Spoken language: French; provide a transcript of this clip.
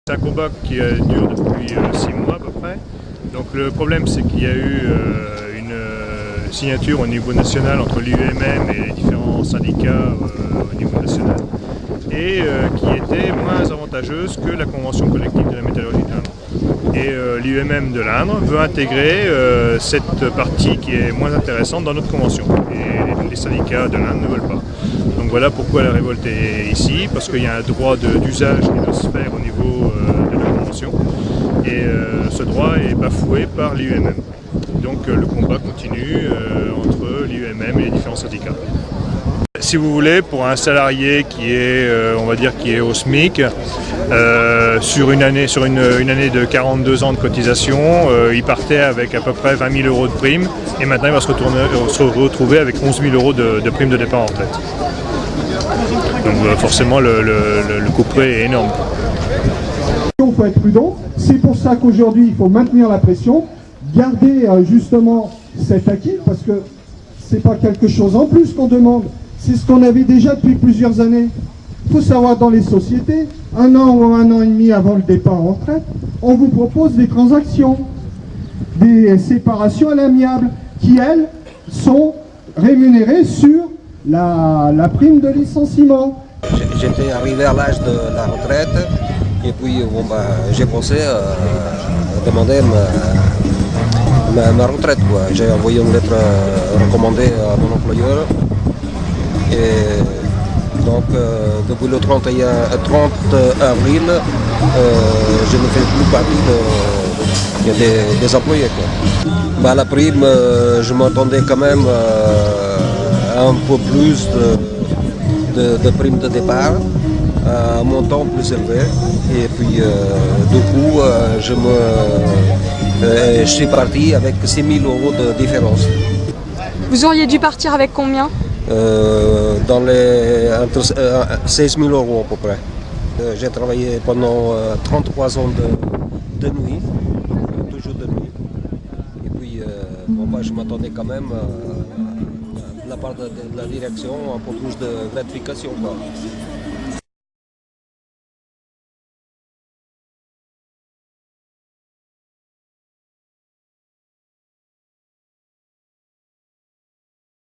C'est un combat qui dure depuis 6 mois à peu près. Donc le problème c'est qu'il y a eu une signature au niveau national entre l'UMM et les différents syndicats au niveau national et qui était moins avantageuse que la convention collective de la métallurgie de l'Indre. Et l'UMM de l'Indre veut intégrer cette partie qui est moins intéressante dans notre convention. Et les syndicats de l'Indre ne veulent pas. Donc voilà pourquoi la révolte est ici, parce qu'il y a un droit d'usage qui doit se faire au niveau de la convention. Et ce droit est bafoué par l'UMM. Donc le combat continue entre l'UMM et les différents syndicats. Si vous voulez, pour un salarié qui est, on va dire, qui est au SMIC, sur une année de 42 ans de cotisation, il partait avec à peu près 20 000 € de prime, et maintenant il va se retrouver avec 11 000 € de prime de départ en retraite. Donc forcément le couperet est énorme. Il faut être prudent, c'est pour ça qu'aujourd'hui il faut maintenir la pression, garder justement cet acquis, parce que c'est pas quelque chose en plus qu'on demande, c'est ce qu'on avait déjà depuis plusieurs années. Il faut savoir, dans les sociétés, 1 an ou 1 an et demi avant le départ en retraite, on vous propose des transactions, des séparations à l'amiable, qui elles sont rémunérées sur la prime de licenciement. J'étais arrivé à l'âge de la retraite et puis bon, j'ai pensé demander ma retraite. J'ai envoyé une lettre recommandée à mon employeur et donc depuis le 30 avril je ne fais plus partie des employés. La prime, je m'attendais quand même à un peu plus de prime de départ, à un montant plus élevé, et puis du coup je suis parti avec 6 000 € de différence. Vous auriez dû partir avec combien? Entre 16 000 € à peu près. J'ai travaillé pendant 33 ans de nuit, toujours de nuit, et puis je m'attendais quand même de la part de la direction un peu plus de gratification.